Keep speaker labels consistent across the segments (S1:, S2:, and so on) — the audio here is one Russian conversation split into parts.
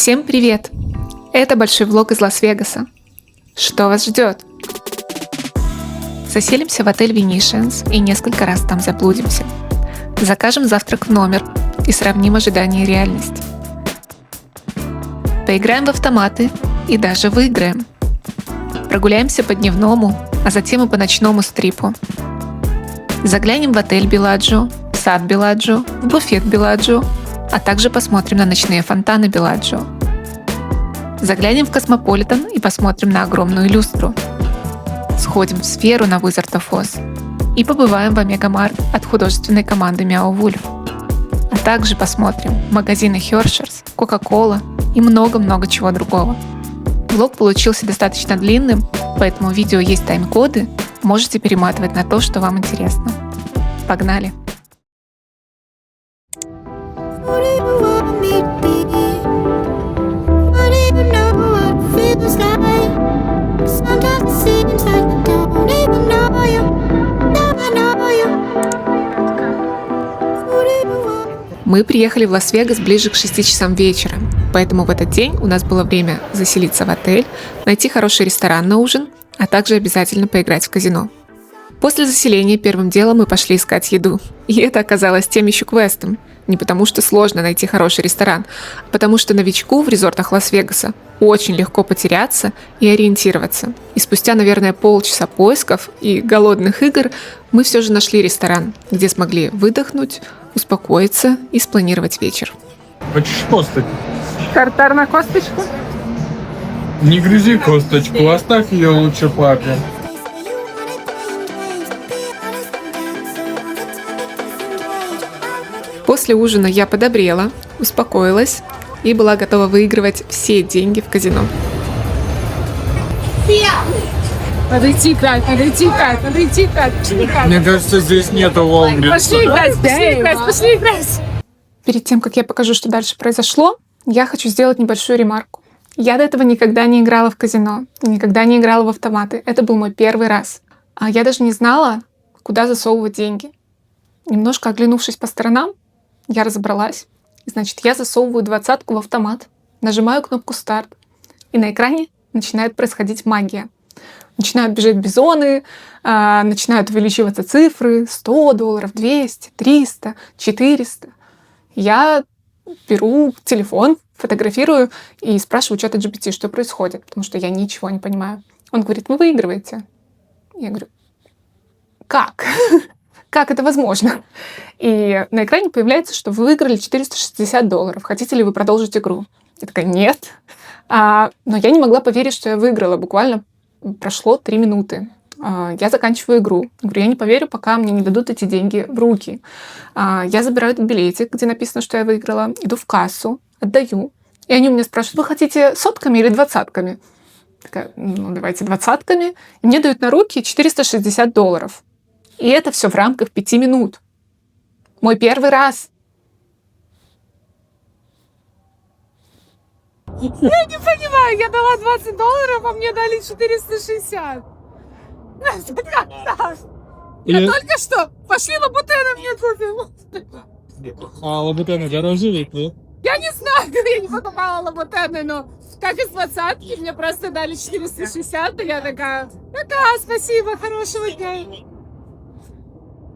S1: Всем привет! Это большой влог из Лас-Вегаса. Что вас ждет? Заселимся в отель Venetians и несколько раз там заблудимся. Закажем завтрак в номер и сравним ожидания и реальность. Поиграем в автоматы и даже выиграем. Прогуляемся по дневному, а затем и по ночному стрипу. Заглянем в отель Белладжио, в сад Белладжио, в буфет Белладжио, а также посмотрим на ночные фонтаны Белладжио. Заглянем в Космополитен и посмотрим на огромную люстру. Сходим в сферу на Wizard of Oz и побываем в Омега-Март от художественной команды Meow Wolf. А также посмотрим магазины Hershey's, Coca-Cola и много-много чего другого. Влог получился достаточно длинным, поэтому в видео есть тайм-коды, можете перематывать на то, что вам интересно. Погнали! Мы приехали в Лас-Вегас ближе к 6 часам вечера, поэтому в этот день у нас было время заселиться в отель, найти хороший ресторан на ужин, а также обязательно поиграть в казино. После заселения первым делом мы пошли искать еду, и это оказалось тем еще квестом. Не потому что сложно найти хороший ресторан, а потому что новичку в резортах Лас-Вегаса очень легко потеряться и ориентироваться. И спустя, наверное, полчаса поисков и голодных игр мы все же нашли ресторан, где смогли выдохнуть, успокоиться и спланировать вечер.
S2: Хочешь косточку?
S1: Тартар на косточку?
S2: Не грызи косточку, оставь ее лучше папе.
S1: После ужина я подобрела, успокоилась и была готова выигрывать все деньги в казино.
S3: Подойти играть.
S2: Мне кажется, здесь нету волн.
S3: Пошли играть.
S1: Перед тем, как я покажу, что дальше произошло, я хочу сделать небольшую ремарку. Я до этого никогда не играла в казино, никогда не играла в автоматы. Это был мой первый раз. А я даже не знала, куда засовывать деньги. Немножко оглянувшись по сторонам, я разобралась. Значит, я засовываю 20-ку в автомат, нажимаю кнопку «Старт», и на экране начинает происходить магия. Начинают бежать бизоны, начинают увеличиваться цифры: $100, 200, 300, 400. Я беру телефон, фотографирую и спрашиваю чата GPT, что происходит, потому что я ничего не понимаю. Он говорит: вы выигрываете. Я говорю: как? Как это возможно? И на экране появляется, что вы выиграли $460. Хотите ли вы продолжить игру? Я такая: нет. Но я не могла поверить, что я выиграла. Буквально прошло 3 минуты. Я заканчиваю игру. Говорю: я не поверю, пока мне не дадут эти деньги в руки. Я забираю этот билетик, где написано, что я выиграла, иду в кассу, отдаю. И они у меня спрашивают: вы хотите сотками или 20-ками? Такая: ну, давайте 20-ками. И мне дают на руки $460. И это все в рамках 5 минут. Мой первый раз.
S3: Я не понимаю, я дала $20, а мне дали 460. Я только что пошли лабутены мне купил.
S2: Лабутены дороже ведь?
S3: Я не знаю, я не покупала лабутены, но как из 20-ки мне просто дали 460, и я такая: спасибо, хорошего дня.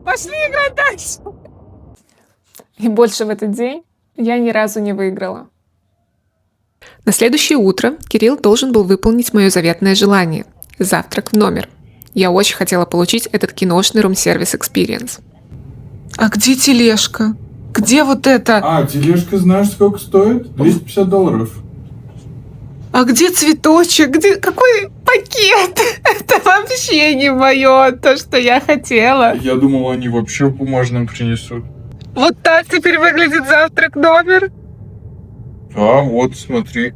S3: Пошли играть дальше.
S1: И больше в этот день я ни разу не выиграла. На следующее утро Кирилл должен был выполнить мое заветное желание – завтрак в номер. Я очень хотела получить этот киношный рум-сервис experience. А где тележка? Где вот это?
S2: Тележка знаешь, сколько стоит? $250.
S1: А где цветочек? Где какой пакет? Это вообще не мое, то, что я хотела.
S2: Я думал, они вообще в бумажном принесут.
S1: Вот так теперь выглядит завтрак номер.
S2: Вот, смотри.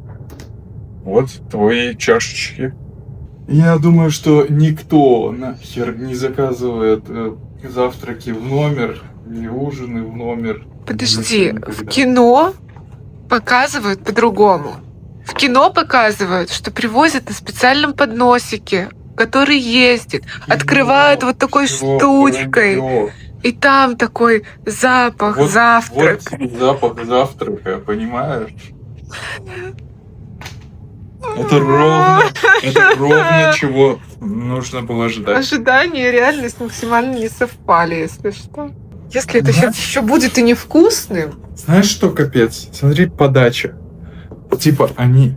S2: Вот твои чашечки. Я думаю, что никто нахер не заказывает завтраки в номер и ужины в номер.
S1: Подожди, в кино показывают по-другому. В кино показывают, что привозят на специальном подносике, который ездит, открывают вот такой штучкой. И там такой запах, завтрак.
S2: Вот запах завтрака, понимаешь? Это ровно чего нужно было ждать.
S3: Ожидания и реальность максимально не совпали, если что. Если это сейчас еще будет и невкусным.
S2: Знаешь, что капец? Смотри, подача. Типа они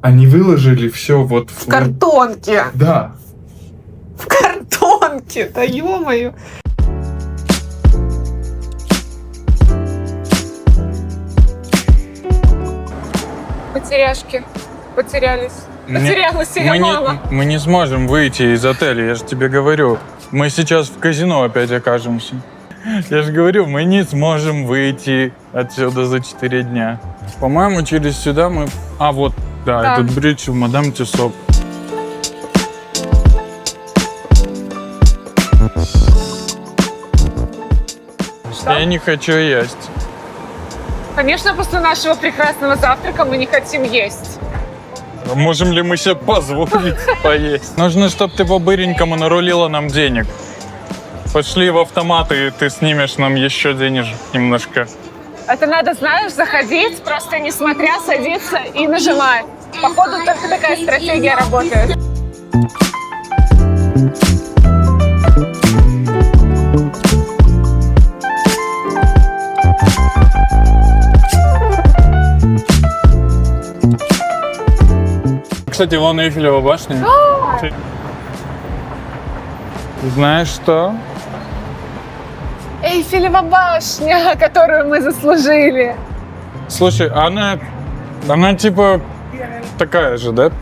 S2: выложили все вот
S3: В картонке.
S2: Да.
S3: В картонке. Да ё-моё. Потеряшки. Потерялись. Потерялась я мало.
S4: Мы не сможем выйти из отеля, я же тебе говорю. Мы сейчас в казино опять окажемся. Я же говорю, мы не сможем выйти отсюда за 4 дня. По-моему, через сюда мы... А, вот, да, этот бридж в Мадам Тюссо. Я не хочу есть.
S3: Конечно, после нашего прекрасного завтрака мы не хотим есть.
S4: Можем ли мы себе позволить поесть? Нужно, чтобы ты по-быренькому нарулила нам денег. Пошли в автомат, и ты снимешь нам еще денежек немножко.
S3: Это надо, знаешь, заходить, просто не смотря, садиться и нажимать. Походу, только такая стратегия работает.
S4: Кстати, вон Эйфелева башня. Знаешь что?
S3: Эйфелева башня, которую мы заслужили.
S4: Слушай, она типа такая же, да?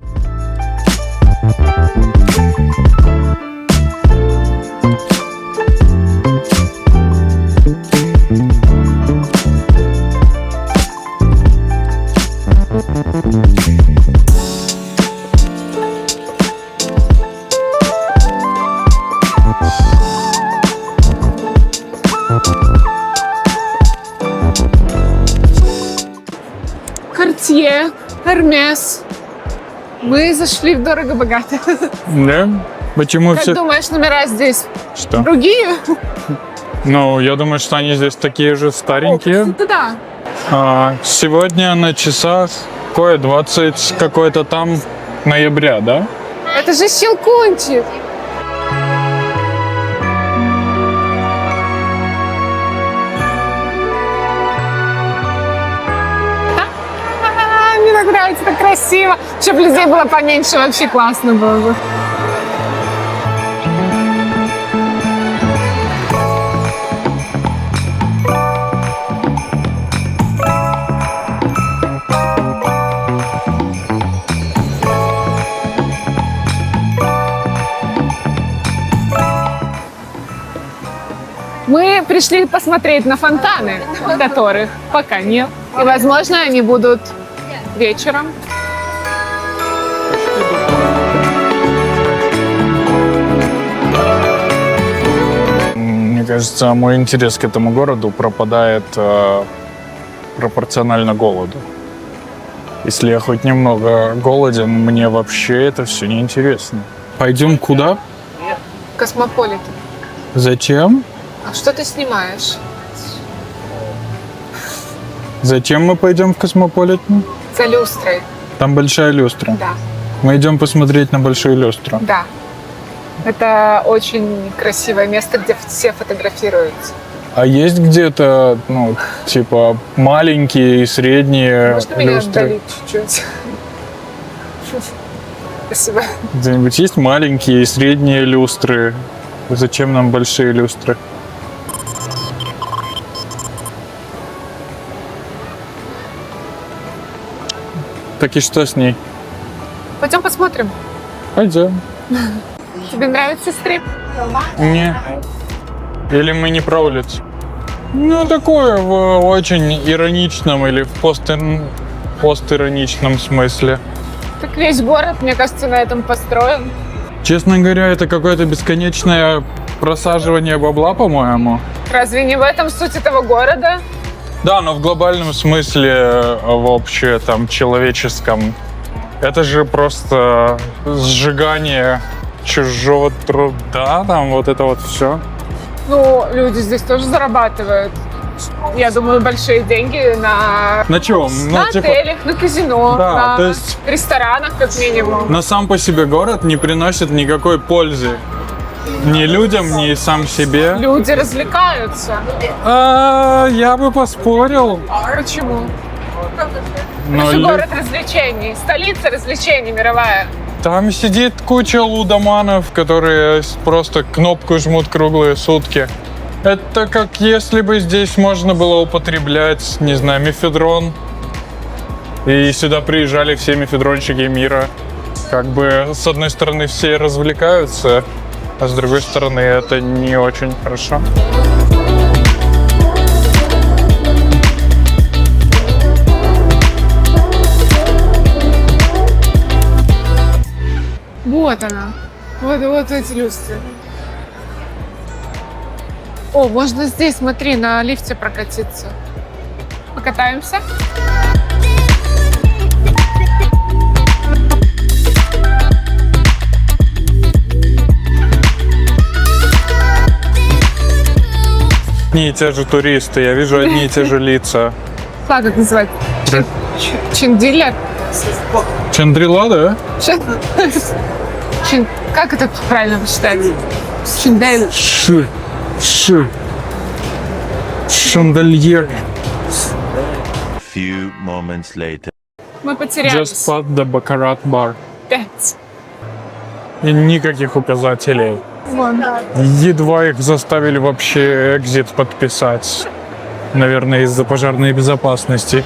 S3: Картье, Hermes. Мы зашли в дорого-богато.
S4: Да? Почему
S3: Как
S4: все...
S3: думаешь, номера здесь
S4: Что?
S3: другие?
S4: Ну, я думаю, что они здесь такие же старенькие.
S3: Да.
S4: Сегодня на часах 20 какой-то там ноября, да?
S3: Это же Щелкунчик. Мне так нравится, так красиво. Чтобы людей было поменьше, вообще классно было бы. Мы пришли посмотреть на фонтаны, которых пока нет. И, возможно, они будут вечером.
S4: Мне кажется, мой интерес к этому городу пропадает пропорционально голоду. Если я хоть немного голоден, мне вообще это все неинтересно. Пойдем куда?
S3: Космополит.
S4: Зачем?
S3: А что ты снимаешь?
S4: Зачем мы пойдем в Космополитен?
S3: За люстрой.
S4: Там большая люстра.
S3: Да.
S4: Мы идем посмотреть на большую люстру.
S3: Да. Это очень красивое место, где все фотографируются.
S4: А есть где-то, ну, типа, маленькие и средние
S3: Можно меня
S4: люстры?
S3: отдалить чуть-чуть? Спасибо.
S4: Где-нибудь есть маленькие и средние люстры? Зачем нам большие люстры? Так и что с ней?
S3: Пойдем посмотрим.
S4: Пойдем.
S3: Тебе нравится стрип?
S4: Не. Или мы не про улицу? Ну, такое в очень ироничном или в постироничном смысле.
S3: Так весь город, мне кажется, на этом построен.
S4: Честно говоря, это какое-то бесконечное просаживание бабла, по-моему.
S3: Разве не в этом суть этого города?
S4: Да, но в глобальном смысле, вообще, там, человеческом, это же просто сжигание чужого труда, там, вот это вот все.
S3: Ну, люди здесь тоже зарабатывают. я думаю, большие деньги на,
S4: На чем?
S3: на отелях, на казино,
S4: Да,
S3: на
S4: то есть-
S3: ресторанах, как минимум.
S4: Но сам по себе город не приносит никакой пользы. Ни людям, ни сам себе.
S3: Люди развлекаются.
S4: Я бы поспорил.
S3: Почему?
S4: Но
S3: Это
S4: лю-
S3: город развлечений, столица развлечений мировая.
S4: Там сидит куча лудоманов, которые просто кнопку жмут круглые сутки. Это как если бы здесь можно было употреблять, не знаю, мефедрон. И сюда приезжали все мефедронщики мира. Как бы, с одной стороны, все развлекаются, а с другой стороны, это не очень хорошо.
S3: Вот она. Вот эти люстры. О, можно здесь, смотри, на лифте прокатиться. Покатаемся?
S4: Одни и те же туристы, я вижу одни и те же лица.
S3: Как это называется? Чиндилер?
S4: Чандрила, да?
S3: Как это правильно почитать? Чиндель.
S4: Шандальер.
S5: Few moments later.
S3: Мы потерялись.
S4: Just past the Baccarat bar.
S3: 5.
S4: И никаких указателей.
S3: Вон.
S4: Едва их заставили вообще экзит подписать. Наверное, из-за пожарной безопасности.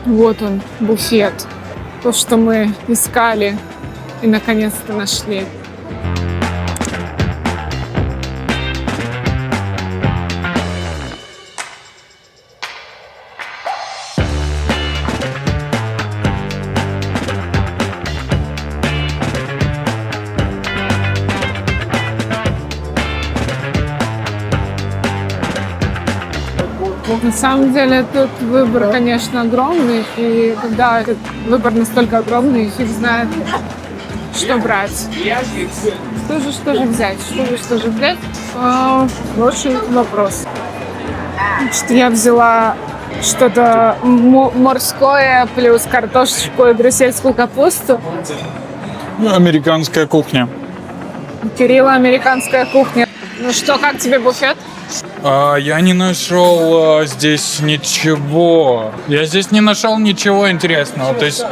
S3: Вот он, буфет. То, что мы искали и наконец-то нашли. На самом деле тут выбор, конечно, огромный, и когда этот выбор настолько огромный, фиг знает, что брать. Что же взять? Что же взять? Хороший вопрос. Значит, я взяла что-то морское плюс картошечку и брюссельскую капусту.
S4: Американская кухня.
S3: Кирилла, американская кухня. Ну что, как тебе буфет?
S4: Я не нашел здесь ничего. Я здесь не нашел ничего интересного. То есть,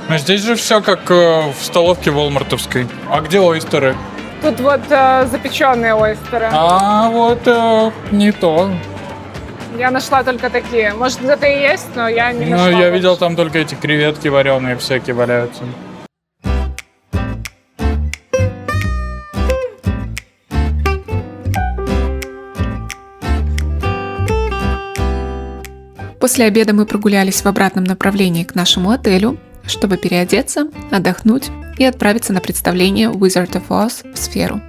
S4: ну, здесь же все как в столовке волмартовской. А где ойстеры?
S3: Тут вот запеченные ойстеры.
S4: А вот не то.
S3: Я нашла только такие. Может, где-то и есть, но я не
S4: Ну,
S3: нашла.
S4: я
S3: больше.
S4: видел там только эти креветки вареные всякие валяются.
S1: После обеда мы прогулялись в обратном направлении к нашему отелю, чтобы переодеться, отдохнуть и отправиться на представление Wizard of Oz в сферу.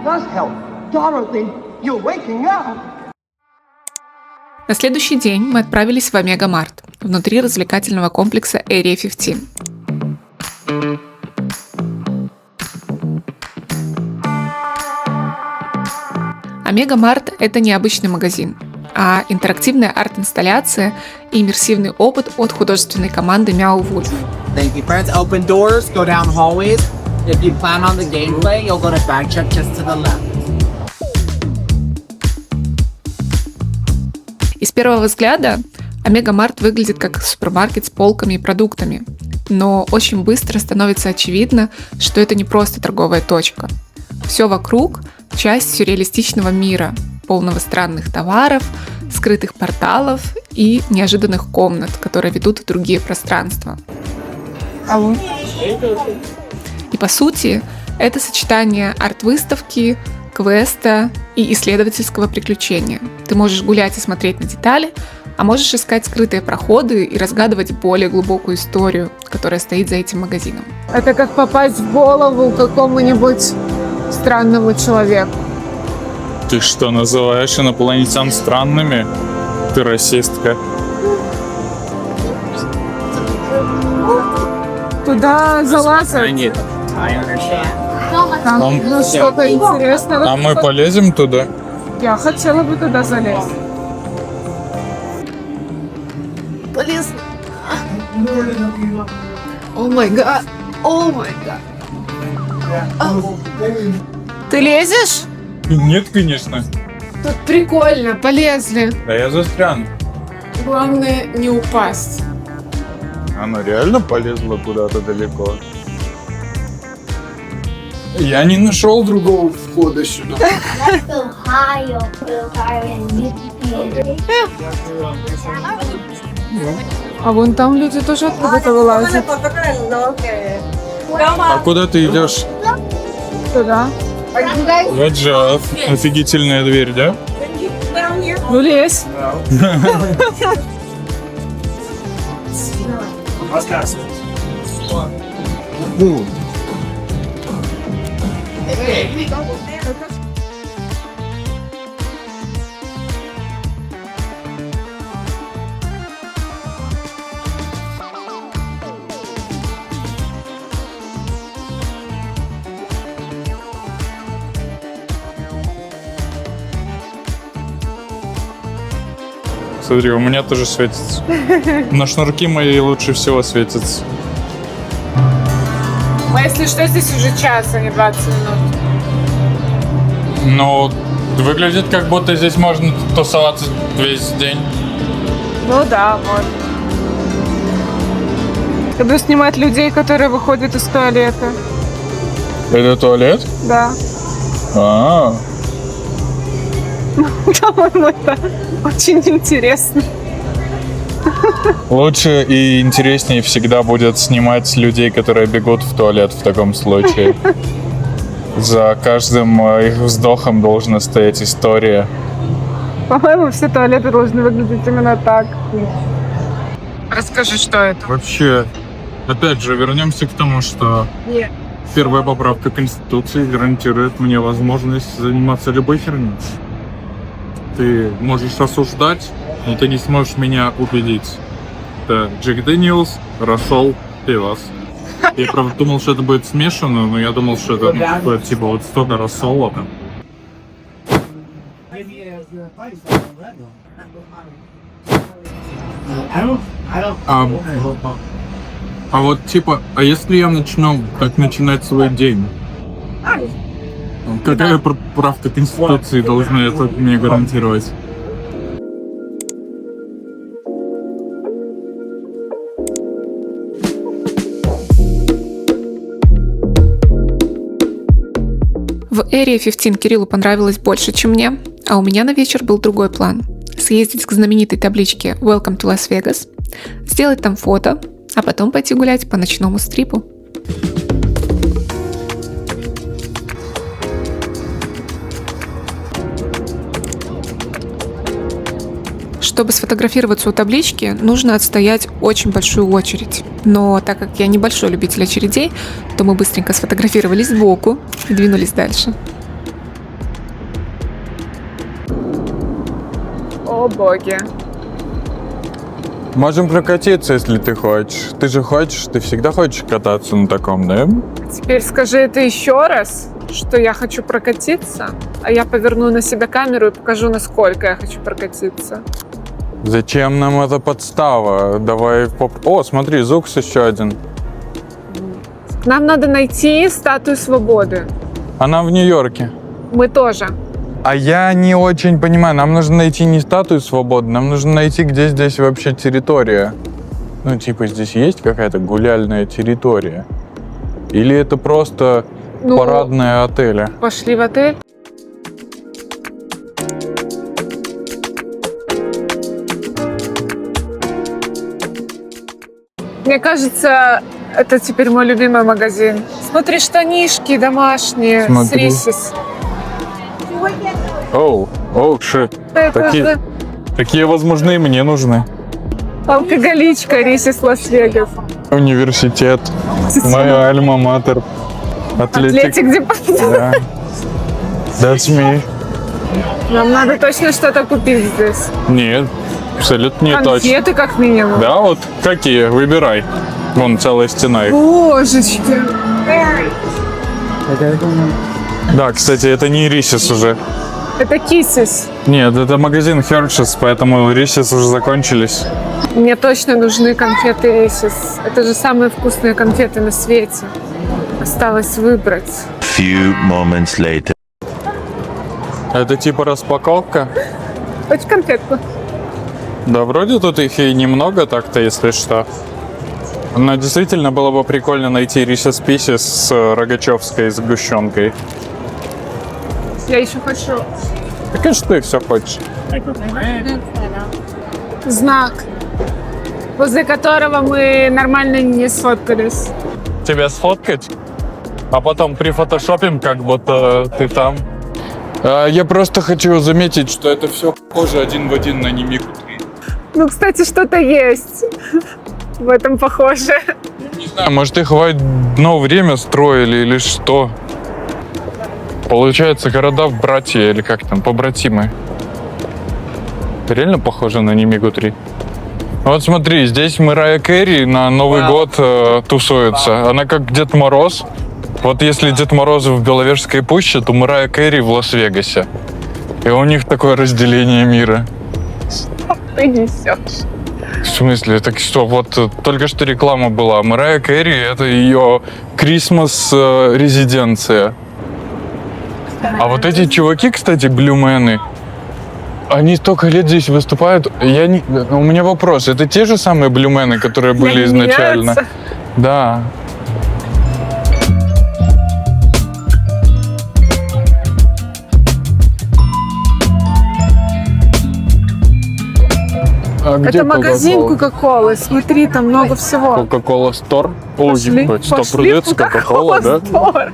S6: does help. Dorothy, you're waking up.
S1: На следующий день мы отправились в Омега-Март, внутри развлекательного комплекса Area 15. Омега-Март — это не обычный магазин, а интерактивная арт-инсталляция и иммерсивный опыт от художественной команды Meow Wolf.
S7: Thank you, friends. Open doors, go down hallways. If you plan on the gameplay, you'll go to bag check just to the left.
S1: И с первого взгляда Омега-Март выглядит как супермаркет с полками и продуктами. Но очень быстро становится очевидно, что это не просто торговая точка. Все вокруг – часть сюрреалистичного мира, полного странных товаров, скрытых порталов и неожиданных комнат, которые ведут в другие пространства. И по сути, это сочетание арт-выставки, квеста и исследовательского приключения. Ты можешь гулять и смотреть на детали, а можешь искать скрытые проходы и разгадывать более глубокую историю, которая стоит за этим магазином.
S3: Это как попасть в голову какому-нибудь странному человеку.
S4: Ты что, называешь инопланетян странными? Ты расистка.
S3: Туда залазят. Там что-то интересного.
S4: А мы полезем туда?
S3: Я хотела бы туда залезть. Полез. О май гад. О май гад. Ты лезешь?
S4: Нет, конечно.
S3: Тут прикольно, полезли.
S4: Да я застряну.
S3: Главное не упасть.
S4: Она реально полезла куда-то далеко. Я не нашел другого входа сюда.
S5: Let's go higher, and
S3: А вон там люди тоже откуда-то вылазят.
S4: А куда ты идешь?
S3: Туда.
S4: Вот же офигительная дверь, да?
S3: Ну лезь.
S4: Смотри, у меня тоже светится. На шнурки мои лучше всего светятся.
S3: Мы, если что, здесь уже час, а не 20 минут.
S4: Но выглядит, как будто здесь можно тусоваться весь день.
S3: Ну да, можно. Буду снимать людей, которые выходят из туалета.
S4: Это туалет?
S3: Да.
S4: А,
S3: По-моему, это очень интересно.
S4: лучше и интереснее всегда будет снимать людей, которые бегут в туалет в таком случае. За каждым их вздохом должна стоять история.
S3: По-моему, все туалеты должны выглядеть именно так. Расскажи, что это?
S4: Вообще, опять же, вернемся к тому, что
S3: Нет.
S4: первая поправка Конституции гарантирует мне возможность заниматься любой херней. Ты можешь осуждать, но ты не сможешь меня убедить. Это Джек Дэниелс, Рассол, Пивас. Я, правда, думал, что это будет смешано, но я думал, что это будет типа вот столько рассола там. А вот типа, а если я начну так начинать свой день? Какая правка Конституции должна это мне гарантировать?
S1: В Area 15 Кириллу понравилось больше, чем мне, а у меня на вечер был другой план. Съездить к знаменитой табличке Welcome to Las Vegas, сделать там фото, а потом пойти гулять по ночному стрипу. Чтобы сфотографироваться у таблички, нужно отстоять очень большую очередь. Но так как я небольшой любитель очередей, то мы быстренько сфотографировались сбоку и двинулись дальше.
S3: О боги.
S4: Можем прокатиться, если ты хочешь. Ты же хочешь, ты всегда хочешь кататься на таком, да?
S3: Теперь скажи это еще раз, что я хочу прокатиться, а я поверну на себя камеру и покажу, насколько я хочу прокатиться.
S4: Зачем нам эта подстава? Давай О, смотри, Зукс еще один.
S3: Нам надо найти статую свободы.
S4: Она в Нью-Йорке.
S3: Мы тоже.
S4: А я не очень понимаю, нам нужно найти не статую свободы, нам нужно найти, где здесь вообще территория. Ну, типа, здесь есть какая-то гуляльная территория? Или это просто
S1: Ну,
S4: парадные отели?
S1: Пошли в отель. Мне кажется, это теперь мой любимый магазин. Смотри, штанишки домашние
S4: Смотри.
S1: с рисис.
S4: Оу, шит.
S1: Это же
S4: Такие, возможно, и мне нужны.
S1: алкоголичка рисис Лас-Вегас.
S4: Университет. Моя альма-матер.
S1: Атлетик департамент.
S4: Да. That's me.
S1: Нам надо точно что-то купить здесь.
S4: Нет, абсолютно не точно.
S1: Конфеты как минимум.
S4: Да, вот какие? Выбирай. Вон целая стена их.
S1: Божечки.
S4: Да, кстати, это не Рисис уже.
S1: Это кисис.
S4: Нет, это магазин Hershey's, поэтому Рисис уже закончились.
S1: Мне точно нужны конфеты рисис. Это же самые вкусные конфеты на свете. Осталось выбрать.
S8: Few moments later.
S4: Это типа распаковка?
S1: Хочешь конфетку?
S4: Да, вроде тут их и немного так-то, если что. Но действительно было бы прикольно найти Reese's Pieces с рогачевской сгущенкой.
S1: Я еще хочу.
S4: Так, конечно, ты все хочешь.
S1: Знак, возле которого мы нормально не сфоткались.
S4: Тебя сфоткать, а потом прифотошопим, как будто ты там. Я просто хочу заметить, что это все похоже один в один на Немику 3.
S1: Ну, кстати, что-то есть. В этом похоже.
S4: Не знаю, может их в одно время строили или что. Получается, города братья или как там, побратимы. Реально похоже на Немигу 3. Вот смотри, здесь Мэрайя Кэрри на Новый год тусуется. Она как Дед Мороз. Вот если Дед Мороз в Беловежской пуще, то Мэрайя Кэрри в Лас-Вегасе. И у них такое разделение мира.
S1: Ты несешь.
S4: В смысле? Так что, вот только что реклама была. Мэрайя Кэрри — это ее Крисмас-резиденция. А вот эти чуваки, кстати, блюмены, они столько лет здесь выступают. У меня вопрос. Это те же самые блюмены, которые были
S1: Они
S4: изначально?
S1: меняются?
S4: Да. А где
S1: Это магазин
S4: Coca-Cola?
S1: Кока-Колы. Смотри, там много всего.
S4: Coca-Cola Store? Ой,
S1: Пошли,
S4: ебать, что
S1: пошли
S4: продается
S1: в
S4: Coca-Cola, да?
S1: Store.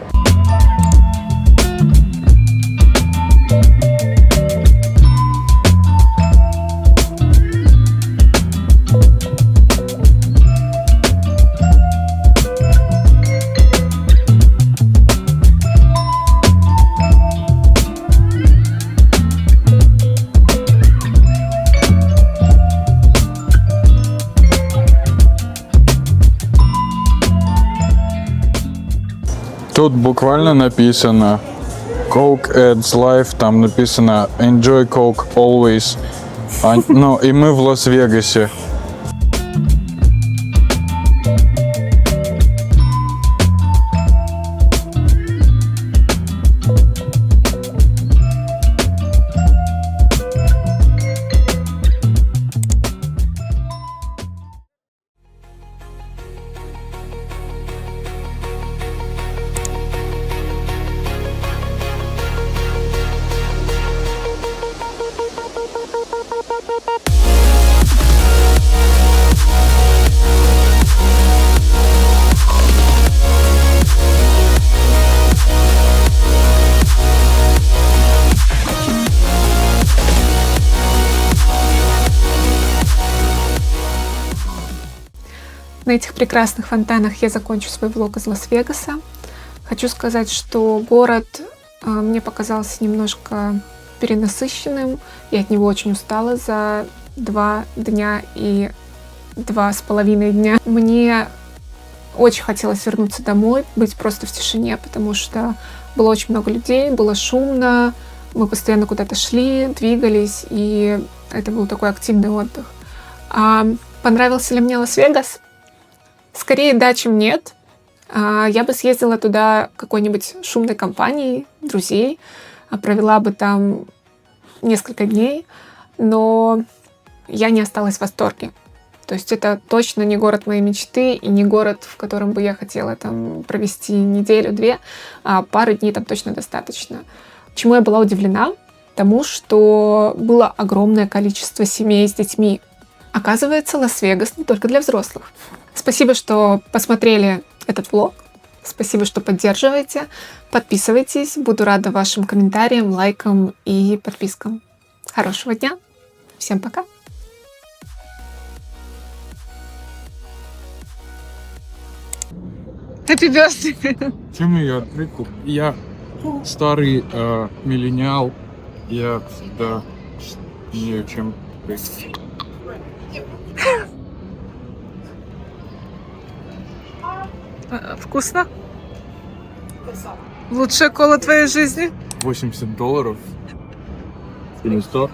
S4: Тут буквально написано Coke adds life, там написано Enjoy Coke always. Ну, и мы в Лас-Вегасе.
S1: На этих прекрасных фонтанах я закончу свой влог из Лас-Вегаса. Хочу сказать, что город мне показался немножко перенасыщенным. Я от него очень устала за 2 дня и 2,5 дня. Мне очень хотелось вернуться домой, быть просто в тишине, потому что было очень много людей, было шумно, мы постоянно куда-то шли, двигались, и это был такой активный отдых. А понравился ли мне Лас-Вегас? Скорее да, чем нет. Я бы съездила туда какой-нибудь шумной компанией, друзей. провела бы там несколько дней, но я не осталась в восторге. То есть это точно не город моей мечты и не город, в котором бы я хотела там провести неделю-две, а пары дней там точно достаточно. Чему я была удивлена? Тому, что было огромное количество семей с детьми. Оказывается, Лас-Вегас не только для взрослых. Спасибо, что посмотрели этот влог. Спасибо, что поддерживаете. Подписывайтесь. Буду рада вашим комментариям, лайкам и подпискам. Хорошего дня. Всем пока.
S3: Happy birthday.
S2: Чем ее открыть? Я старый миллениал. Я всегда имею чем открыть.
S3: Вкусно? Лучшая кола твоей жизни?
S2: $80 или 100.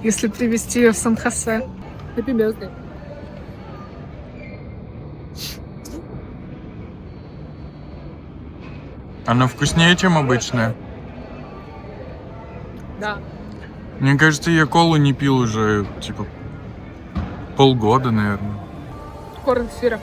S3: Если привезти ее в Сан-Хосе. Happy birthday.
S4: Она вкуснее, чем обычная.
S3: Да.
S4: Мне кажется, я колу не пил уже, типа, полгода, наверное.
S3: Корн сыра.